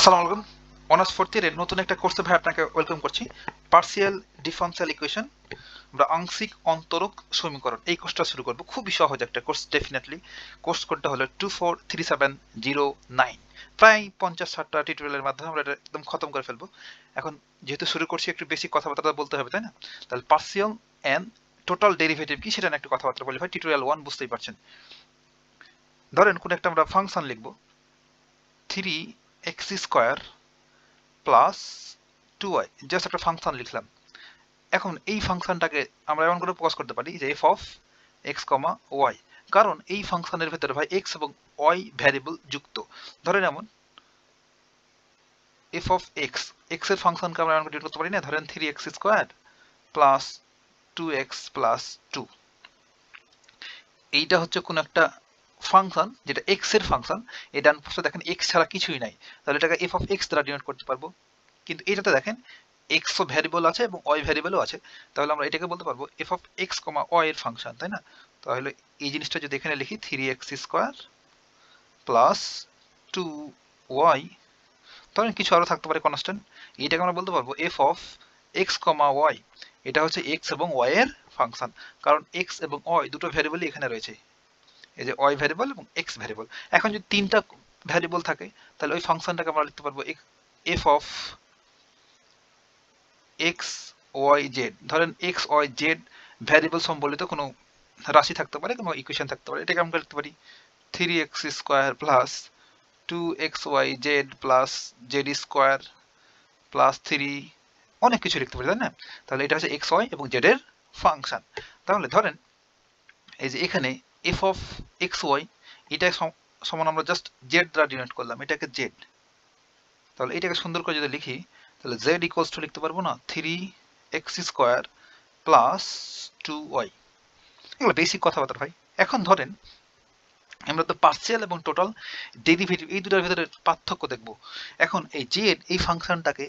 আসসালামু আলাইকুম। Honours fourth ইয়ারের নতুন একটা কোর্সে ভাই আপনাকে ওয়েলকাম করছি। পার্সিয়াল ডিফারেনশিয়াল ইকুয়েশন, আমরা আংশিক অন্তরক সমীকরণ, এই কোর্সটা শুরু করব। খুবই সহজ একটা কোর্স, ডেফিনেটলি। কোর্স কোডটা হলো 243709। প্রায় 50-60টা টিউটোরিয়ালের মাধ্যমে আমরা এটা একদম খতম করে ফেলবো। এখন যেহেতু শুরু করছি, একটু বেশি কথাবার্তা বলতে হবে, তাই না? তাহলে পার্সিয়াল এন্ড টোটাল ডেরিভেটিভ কি সেটা নিয়ে একটু কথাবার্তা বলি ভাই। টিউটোরিয়াল 1 বুঝতেই পারছেন। ধরেন কোন একটা আমরা ফাংশন লিখবো 3x² প্লাস 2y, জাস্ট একটা ফাংশন লিখলাম। এখন এই ফাংশনটাকে আমরা এমন করে প্রকাশ করতে পারি যে f অফ x, y, কারণ এই ফাংশনের ভেতরে ভাই x এবং y ভ্যারিয়েবল যুক্ত। ধরেন এমন f অফ x, x এর ফাংশনকে আমরা এমন করে করতে পারি না, ধরেন 3x² প্লাস 2x প্লাস 2। এইটা হচ্ছে কোন একটা ফাংশন যেটা x এর ফাংশন। এই ডান পাশে দেখেন x ছাড়া কিছুই নাই, তাহলে এটাকে f অফ x দ্বারা ডিনোট করতে পারবো। কিন্তু এটাতে দেখেন x ও ভ্যারিয়েবল আছে এবং y ভ্যারিয়েবলও আছে, তাহলে আমরা এটাকে বলতে পারবো f অফ x, y এর ফাংশন, তাই না? তাহলে এই জিনিসটা যদি এখানে লিখি 3x² প্লাস 2y, ধরেন কিছু আরো থাকতে পারে কনস্ট্যান্ট, এইটাকে আমরা বলতে পারবো f অফ x, y। এটা হচ্ছে x এবং y এর ফাংশন, কারণ x এবং y দুটো ভ্যারিয়েবলই এখানে রয়েছে, এই যে y ভ্যারিয়েবল এবং x ভ্যারিয়েবল। এখন যদি তিনটা ভ্যারিয়েবল থাকে, তাহলে ওই ফাংশনটাকে আমরা লিখতে পারবো f of x, y, z। ধরেন x, y, z ভ্যারিয়েবল সম্বলিত কোনো রাশি থাকতে পারে, কোনো ইকুয়েশন থাকতে পারে, এটাকে আমরা লিখতে পারি 3x² plus 2xyz plus z² plus 3, অনেক কিছু লিখতে পারি, তাই না? তাহলে এটা হচ্ছে x, y এবং z এর ফাংশন। তাহলে ধরেন এই যে এখানে f অফ x, y, এটা সমান আমরা জাস্ট z দ্বারা ডিনোট করলাম, এটাকে z। তাহলে এটাকে সুন্দর করে যদি লিখি, তাহলে z ইকুয়ালস টু লিখতে পারবো না 3x² প্লাস 2y। এগুলো বেসিক কথাবার্তা ভাই। এখন ধরেন আমরা তো পার্সিয়াল এবং টোটাল ডেরিভেটিভ এই দুটার ভিতরে পার্থক্য দেখব। এখন এই জেড এই ফাংশনটাকে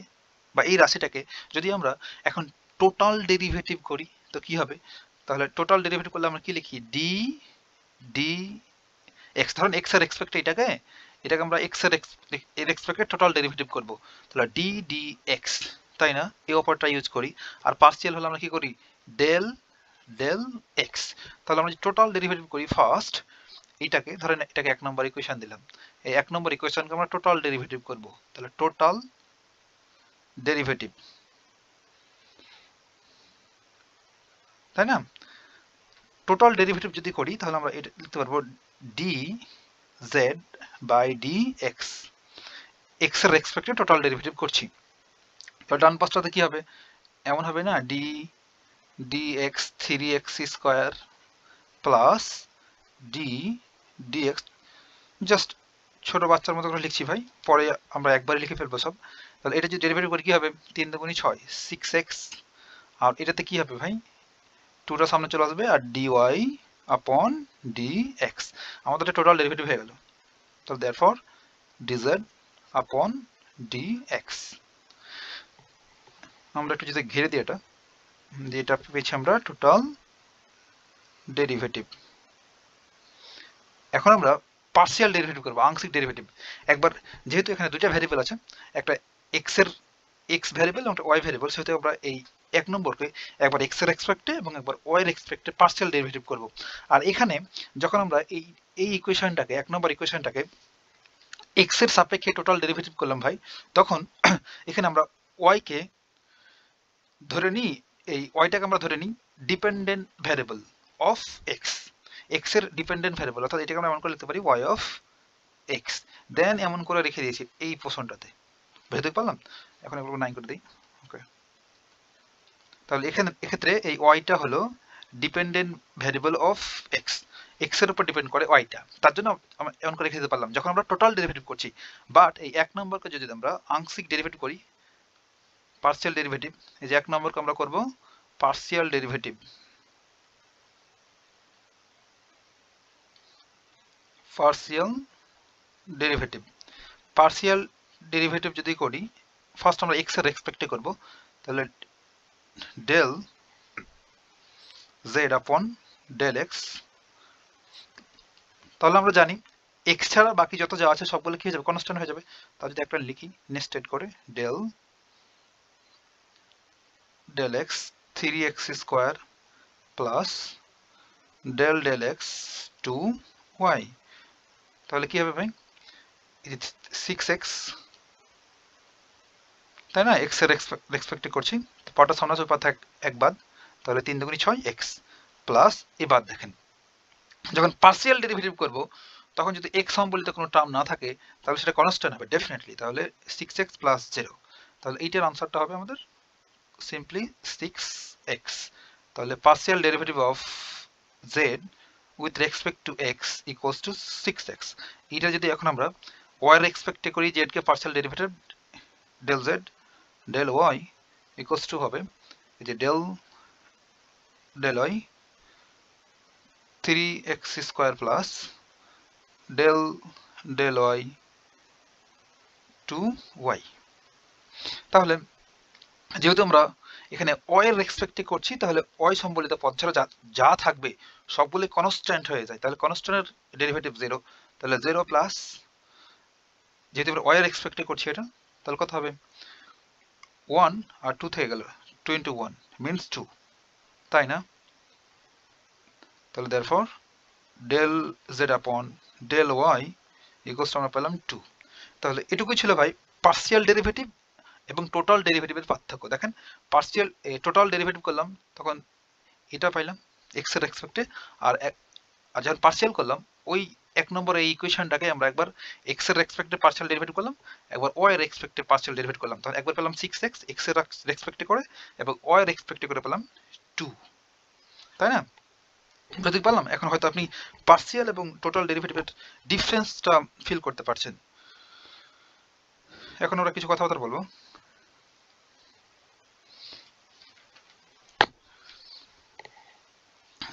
বা এই রাশিটাকে যদি আমরা এখন টোটাল ডেরিভেটিভ করি তো কি হবে? তাহলে টোটাল ডেরিভেটিভ করলে আমরা কি লিখি ডি ডি এক্স। ধরেন এক্স এর এক্সপেক্টে এটাকে আমরা এক্স এর এক্সপেক্টে টোটাল ডেরিভেটিভ করব, তাহলে ডি ডি এক্স, তাই না? এই অপারেটরটা ইউজ করি। আর পার্সিয়াল হলে আমরা কি করি? Del del x. তাহলে আমরা টোটাল ডেরিভেটিভ করি ফার্স্ট এইটাকে, ধরেন এটাকে 1 নম্বর ইকুয়েশন দিলাম, এই 1 নম্বর ইকুয়েশনকে আমরা টোটাল ডেরিভেটিভ করব, তাহলে টোটাল ডেরিভেটিভ, তাই না? টোটাল ডেরিভেটিভ যদি করি তাহলে আমরা এটা লিখতে পারবো d z by d x, এক্স এর রেসপেক্টে টোটাল ডেরিভেটিভ করছি। তো ডান পাশটাতে কি হবে? এমন হবে না, D D x 3x² plus D D x, just ছোট বাচ্চার মতো করে লিখছি ভাই, পরে আমরা একবারে লিখে ফেলবো সব। তাহলে এটা যদি ডেরিভেটিভ করি কি হবে? 3 দুগুণী 6, 6x। আর এটাতে কি হবে ভাই? 2টা সামনে চলে আসবে আর dy আপন dx, আমাদের টোটাল ডেরিভেটিভ হয়ে গেল। তাহলে দেয়ারফর dz আপন dx। আমরা একটু যদি ঘিরে দিই এটা, যেটা পেয়েছি আমরা টোটাল ডেরিভেটিভ। এখন আমরা পার্সিয়াল ডেরিভেটিভ করব, আংশিক ডেরিভেটিভ। একবার যেহেতু এখানে দুটো ভ্যারিয়েবল আছে, একটা x এর এক্স ভ্যারিয়েবল এবং একটা ওয়াই ভ্যারিয়েবল, সেহেতু আমরা এই 1 নম্বরকে একবার এক্স এর এক্সপেক্টে এবং একবার ওয়াই এর এক্সপেক্টে পার্সিয়াল ডেরিভেটিভ করব। আর এখানে যখন আমরা এই এই ইকুয়েশনটাকে 1 নম্বর ইকুয়েশনটাকে এক্স এর সাপেক্ষে টোটাল ডেরিভেটিভ করলাম ভাই, তখন এখানে আমরা ওয়াই কে ধরে নিই, এই ওয়াইটাকে আমরা ধরে নিই ডিপেন্ডেন্ট ভ্যারিয়েবল অফ এক্স, এক্স এর ডিপেন্ডেন্ট ভ্যারিয়েবল, অর্থাৎ এটাকে আমরা এমন করে লিখতে পারি ওয়াই অফ এক্স। দেন এমন করে রেখে দিয়েছি এই পোর্শনটাতে, বুঝতে পারলাম? এখন এগুলো 9 করে দিই। ওকে, তাহলে এক্ষেত্রে এই ওয়াইটা হলো ডিপেন্ডেন্ট ভ্যারিয়েবল অফ এক্স, এক্স এর উপর ডিপেন্ড করে ওয়াইটা, তার জন্য আমরা এমন করে রেখে দিতে পারলাম যখন আমরা টোটাল ডেরিভেটিভ করছি। বাট এই 1 নম্বরকে যদি আমরা আংশিক ডেরিভেটিভ করি, পার্সিয়াল ডেরিভেটিভ, এই যে 1 নম্বরকে আমরা করব partial derivative, partial derivative, partial derivative যদি করি ফার্স্ট আমরা এক্স এর রেসপেক্টে করব, তাহলে del z upon del x. তাহলে আমরা জানি x ছাড়া বাকি যত যা আছে সবগুলো কি হয়ে যাবে, কনস্ট্যান্ট হয়ে যাবে। তাহলে যদি একটা লিখি নেস্টেড করে del x 3x square plus del x 2y, তাহলে কি হবে ভাই, 6x, তাই না, x এর রেসপেক্টে করছি, পটা সামনে পার থাক এক বাদ, তাহলে 3 দুগুণী 6x প্লাস, এবার দেখেন যখন পার্সিয়াল ডেরিভেটিভ করব তখন যদি x সম্বলিত কোনো টার্ম না থাকে তাহলে সেটা কনস্ট্যান্ট হবে ডেফিনেটলি, তাহলে 6x প্লাস 0, তাহলে এইটার আনসারটা হবে আমাদের সিম্পলি 6x। তাহলে partial derivative of z with respect to x equals to 6x। এইটা যদি এখন আমরা y এর রেসপেক্টে করি, z কে partial derivative del z del y equals to হবে এই যে del y 3x square plus del y 2y। তাহলে যেহেতু আমরা এখানে y এর রেসপেক্টে করছি তাহলে y সম্বলিত পদ ছাড়া যা থাকবে সবগুলো কনস্ট্যান্ট হয়ে যায়, তাহলে কনস্ট্যান্টের ডেরিভেটিভ 0, তাহলে 0 প্লাস, যেহেতু আমরা y এর রেসপেক্টে করছি এটা, তাহলে কত হবে 1 আর 2 থেকে গেল 2 into 1 means 2, তাই না, তাহলে therefore del z upon del y equals আমরা পেলাম 2। তাহলে এটুকুই ছিল ভাই পার্সিয়াল ডেরিভেটিভ এবং টোটাল ডেরিভেটিভের পার্থক্য। দেখেন পার্সিয়াল টোটাল ডেরিভেটিভ করলাম তখন এটা পাইলাম x এর রেসপেক্টে, আর যখন পার্সিয়াল করলাম ওই এক নম্বর এই ইকুয়েশনটাকে আমরা একবার x এর রেসপেক্টে পার্সিয়াল ডেরিভেটিভ করলাম, একবার y এর রেসপেক্টে পার্সিয়াল ডেরিভেটিভ করলাম, তখন একবার পেলাম 6x x এর রেসপেক্টে করে এবং y এর রেসপেক্টে করে পেলাম 2, তাই না, বুঝতে পারলাম। এখন হয়তো আপনি পার্সিয়াল এবং টোটাল ডেরিভেটিভের ডিফারেন্সটা ফিল করতে পারছেন। এখন আমরা কিছু কথাবার্তা বলবো।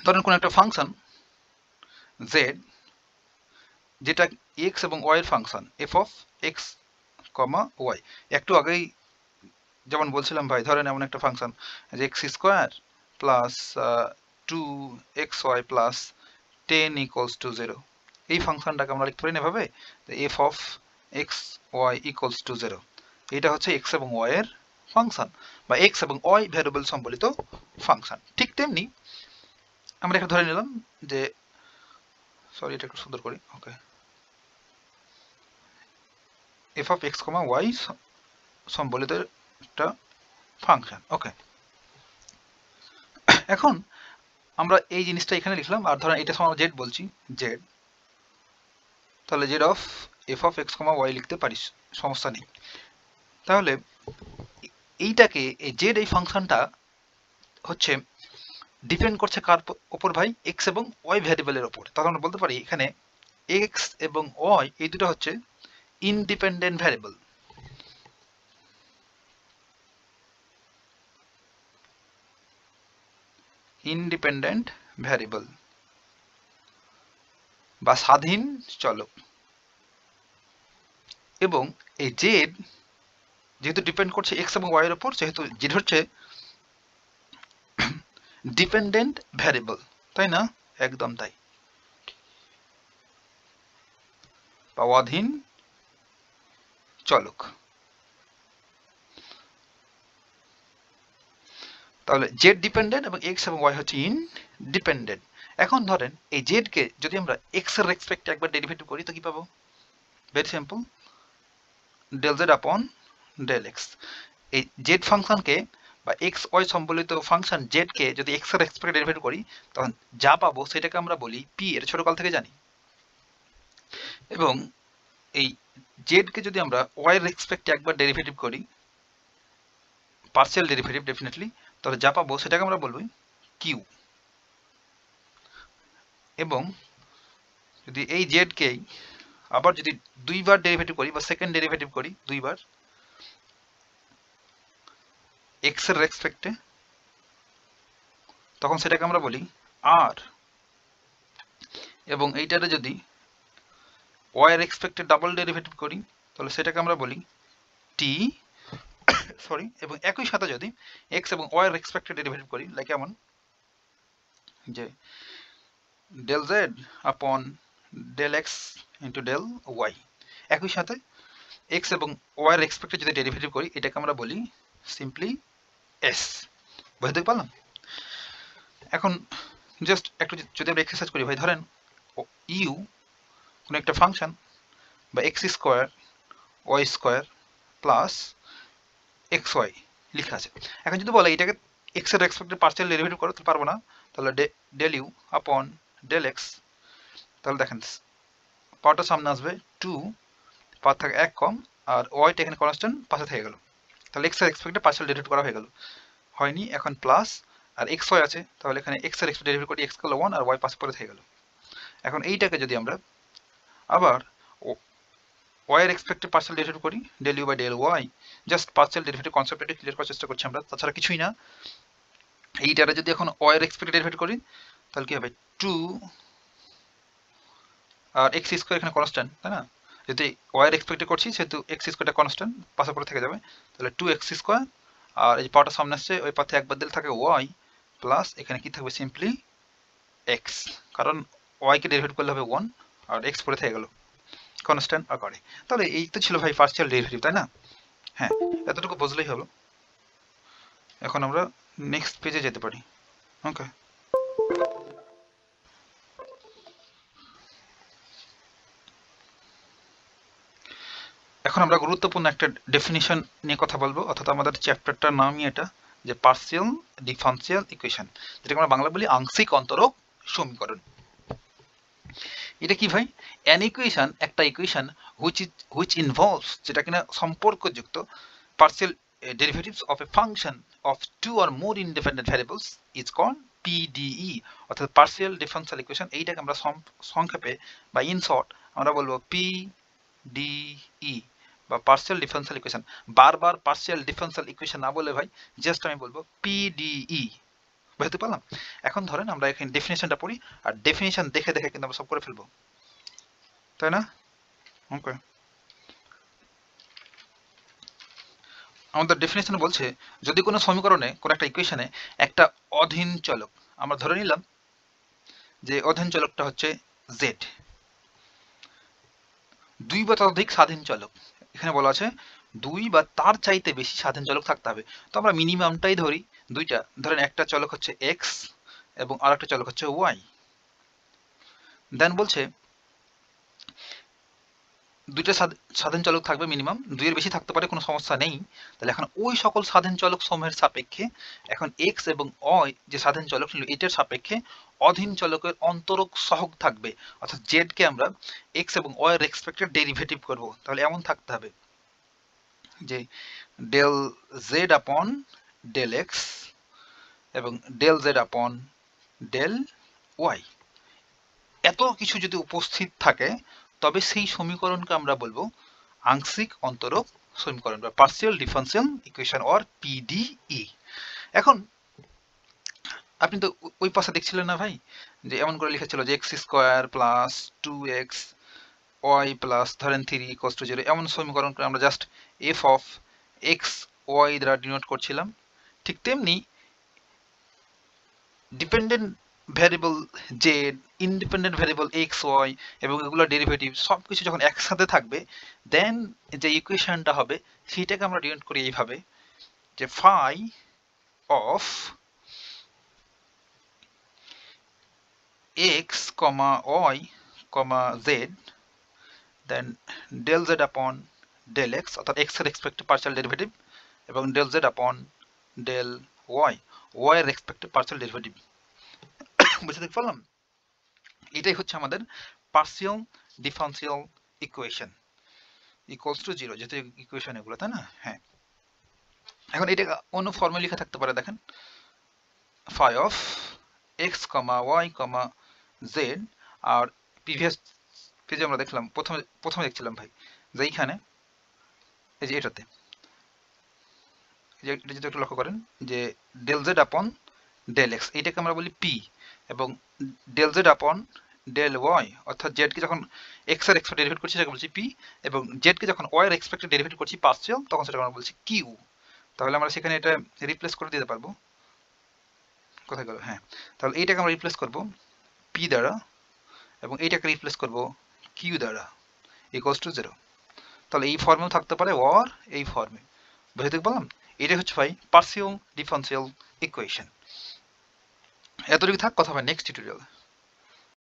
ধরেন কোন একটা ফাংশন z যেটা x এবং y এর function f of x, y, একটু আগেই যেমন বলছিলাম ভাই, ধরেন এমন একটা ফাংশন যে x square plus 2xy plus 10 equals to 0, এই ফাংশনটাকে আমরা লিখতে পারি এভাবে f of x y equals to 0, এটা হচ্ছে x এবং y এর ফাংশন বা x এবং y ভ্যারিয়েবল সম্বলিত ফাংশন। ঠিক তেমনি আমরা এখানে ধরে নিলাম যে, সরি এটা একটু সুন্দর করি, ওকে, f of x, y সম্বলিত একটা ফাংশন, ওকে। এখন আমরা এই জিনিসটা এখানে লিখলাম, আর ধরেন এটা সময় z বলছি z, তাহলে z of f of x, y লিখতে পারিস, সমস্যা নেই। তাহলে এইটাকে এই z এই ফাংশনটা হচ্ছে ডিপেন্ড করছে কার উপর ভাই, x এবং y ভ্যারিয়েবলের উপর। তাহলে আমরা বলতে পারি এখানে x এবং y এই দুটো হচ্ছে ইন্ডিপেন্ডেন্ট ভ্যারিয়েবল, ইন্ডিপেন্ডেন্ট ভ্যারিয়েবল বা স্বাধীন চলক। এবং এই z যেহেতু ডিপেন্ড করছে x এবং y এর উপর, সেহেতু z হচ্ছে ডিপেন্ডেন্ট ভ্যারিয়েবল, তাই না, একদম তাই, বা অধীন চলক। তাহলে z ডিপেন্ডেন্ট এবং x এবং y হচ্ছে ইনডিপেন্ডেন্ট। এখন ধরেন এই z কে যদি আমরা x এর রেসপেক্টে একবার ডেরিভেটিভ করি তো কি পাবো, very simple, del z upon del x। এই z ফাংশনকে বা x y সম্বলিত ফাংশন z কে যদি x এর রেসপেক্টে ডেরিভেটিভ করি তখন যা পাবো সেটাকে আমরা বলি p, এর ছোটকাল থেকে জানি। এবং এই z কে যদি আমরা y এর রেসপেক্টে একবার ডেরিভেটিভ করি, পার্সিয়াল ডেরিভেটিভ ডেফিনেটলি, তাহলে যা পাবো সেটাকে আমরা বলবো q। এবং যদি এই z কেই আবার যদি দুইবার ডেরিভেটিভ করি বা সেকেন্ড ডেরিভেটিভ করি দুইবার x এর রেসপেক্টে, তখন সেটাকে আমরা বলি r। এবং এইটারে যদি y এর রেসপেক্টে ডাবল ডেরিভেটিভ করি তাহলে সেটাকে আমরা বলি t, সরি। এবং একই সাথে যদি x এবং y এর রেসপেক্টে ডেরিভেটিভ করি, লাইক এমন যে del z upon del x into del y. একই সাথে এক্স এবং ওয়াই এর এক্সপেক্টেড যদি ডেরিভেটিভ করি এটাকে আমরা বলি সিম্পলি এস। বুঝতে পারলাম? এখন জাস্ট একটু যদি আমরা এক্সারসাইজ করি ভাই, ধরেন ইউ কোনো একটা ফাংশন বা x square y square plus x y লেখা আছে। এখন যদি বলে এটাকে এক্স এর এক্সপেক্টেড পার্সিয়াল ডেরিভেটিভ করো, তাহলে পারবো না। তাহলে ডেল ইউ আপন ডেল এক্স, তাহলে দেখেন পাওয়ারটা সামনে আসবে 2, পাওয়ার থাকে 1 কম, আর ওয়াইটা এখানে কনস্ট্যান্ট পাশে থেকে গেল। তাহলে এক্স এর এক্সপেক্টেড পার্সিয়াল ডেরিভেটিভ করা হয়ে গেল, হয়নি। এখন প্লাস আর এক্স ওয়াই আছে, তাহলে এখানে এক্স এর এক্সপেক্টেড ডেরিভেটিভ করি, এক্স করলে 1 আর ওয়াই পাশে পরে থেকে গেল। এখন এইটাকে যদি আমরা আবার ওয়াই এর এক্সপেক্টেড পার্সিয়াল ডেরিভেটিভ করি del u by del y, just partial derivative কনসেপ্টটা ক্লিয়ার করার চেষ্টা করছি আমরা, তাছাড়া কিছুই না। এইটারে যদি এখন ওয়াই এর এক্সপেক্টেড ডেরিভেটিভ করি তাহলে কি হবে 2 আর এক্স স্কোয়ার এখানে কনস্ট্যান্ট, তাই না? যদি ওয়াই এর এক্সপেক্টেড করছি সেহেতু এক্স স্কোয়ারটা কনস্ট্যান্ট পাশে পরে থেকে যাবে, তাহলে 2 এক্স স্কোয়ার, আর এই পাওয়ারটা সামনে আসছে ওই পাশে একবার দিলে থাকে ওয়াই, প্লাস এখানে কি থাকবে সিম্পলি এক্স, কারণ ওয়াই কে ডেরিভেটিভ করলে হবে 1 আর এক্স পরে থেকে গেল কনস্ট্যান্ট আকারে। তাহলে এই তো ছিল ভাই পার্সিয়াল ডেরিভেটিভ, তাই না? হ্যাঁ, এতটুকু বুঝলেই হলো। এখন আমরা নেক্সট পেজে যেতে পারি। ওকে, এখন আমরা গুরুত্বপূর্ণ একটা ডেফিনিশন নিয়ে কথা বলবো, অর্থাৎ আমাদের চ্যাপ্টারটার নামই এটা, যে পার্সিয়াল ডিফারেনশিয়াল ইকুয়েশন, যেটাকে আমরা বাংলা বলি আংশিক অন্তরক সমীকরণ। এটা কি ভাই? অ্যান ইকুয়েশন, একটা ইকুয়েশন হুইচ ইনভলভস, যেটা কিনা সম্পর্কযুক্ত partial derivatives of a function of two or more independent variables is called PDE, অর্থাৎ পার্সিয়াল ডিফারেনশিয়াল ইকুয়েশন। এইটাকে আমরা সংক্ষেপে বা ইন শর্ট আমরা বলবো PDE বা পার্সিয়াল ডিফারেনশিয়াল ইকুয়েশন। বারবার পার্সিয়াল ডিফারেনশিয়াল ইকুয়েশন না বলে ভাই জাস্ট আমি বলবো PDE। বুঝতে পারলাম? এখন ধরেন আমরা এখানে ডেফিনেশনটা পড়ি, আর ডেফিনেশন দেখে দেখে কিন্তু আমরা সব করে ফেলবো, তাই না? ওকে, আমাদের ডেফিনেশন বলছে যদি কোনো সমীকরণে কোনো একটা ইকুয়েশনে একটা অধীন চলক, আমরা ধরে নিলাম যে অধীন চলকটা হচ্ছে জেড, দুই বা ততোধিক স্বাধীন চলক, এখানে বলা আছে দুই বা তার চাইতে বেশি স্বাধীন চলক থাকতে হবে, তো আমরা মিনিমামটাই ধরি দুইটা। ধরেন একটা চলক হচ্ছে এক্স এবং আর একটা চলক হচ্ছে ওয়াই। দেন বলছে দুইটা স্বাধীন চলক থাকবে মিনিমাম, দুইয়ের বেশি থাকতে পারে কোনো সমস্যা নেই। তাহলে এখন ওই সকল স্বাধীন চলক সমূহের সাপেক্ষে এখন এক্স এবং ওয়াই যে স্বাধীন চলক ছিল এটার সাপেক্ষে অধীন চলকের অন্তরক সহগ থাকবে, অর্থাৎ জেড কে আমরা এক্স এবং ওয়াই এর এক্সপেক্টেড ডেরিভেটিভ করব। তাহলে এমন থাকতে হবে যে del z upon del x এবং del z upon del Y. এত কিছু যদি উপস্থিত থাকে তবে সেই সমীকরণকে আমরা বলবো আংশিক অন্তরক সমীকরণ বা partial differential equation or PDE. এখন আপনি তো ওই পাশে দেখছিলেন না ভাই, যে এমন করে লিখেছিল যে x square plus 2x y plus ধরেন 3 ইকুয়ালস টু 0, এমন সমীকরণকে আমরা just f of x y দ্বারা ডিনোট করছিলাম। ঠিক তেমনি dependent variable z, independent variable x y এবং এগুলোর ডেরিভেটিভ সব কিছু যখন একসাথে থাকবে দেন যে ইকুয়েশনটা হবে সেটাকে আমরা ডিনোট করি এইভাবে যে phi of x comma y comma z then del z upon del x, অর্থাৎ এক্স এর এক্সপেক্টেড পার্সিয়াল ডেরিভেটিভ, এবং del z upon del y, y এর এক্সপেক্টেড পার্সিয়াল ডেরিভেটিভ। বুঝতে পারলাম? এটাই হচ্ছে আমাদের partial differential equation equals to 0, যেহেতু ইকুয়েশন এগুলো, তাই না? হ্যাঁ, এখন এটা অন্য ফর্মে লেখা থাকতে পারে, দেখেন phi of x comma y comma z, আর প্রিভিয়াস পেজে আমরা দেখলাম প্রথমে দেখছিলাম ভাই যে এইখানে এই যে এটাতে এটা যদি একটু লক্ষ্য করেন যে del z upon del x এইটাকে আমরা বলি পি, এবং del z upon del Y অর্থাৎ জেড কে যখন এক্স এর এক্সপেক্টেড ডেরিভেটিভ করছি সেটাকে বলছি পি, এবং জেড কে যখন ওয়াই এর এক্সপেক্টেড ডেরিভেটিভ করছি পার্সিয়াল তখন সেটাকে আমরা বলছি কিউ। তাহলে আমরা সেখানে এটা রিপ্লেস করে দিতে পারবো, কোথায় গেল, হ্যাঁ, তাহলে এইটাকে আমরা রিপ্লেস করব পি দ্বারা, এবং এইটাকে রিপ্লেস করব কিউ দ্বারা ইকুয়ালস টু 0। তাহলে এই ফর্মেও থাকতে পারে অর এই ফর্মে। বুঝতে পারলাম? এটাই হচ্ছে ভাই পার্সিয়াল ডিফারেনশিয়াল ইকুয়েশন। এতটুকু থাক, কথা হবে নেক্সট টিউটোরিয়ালে।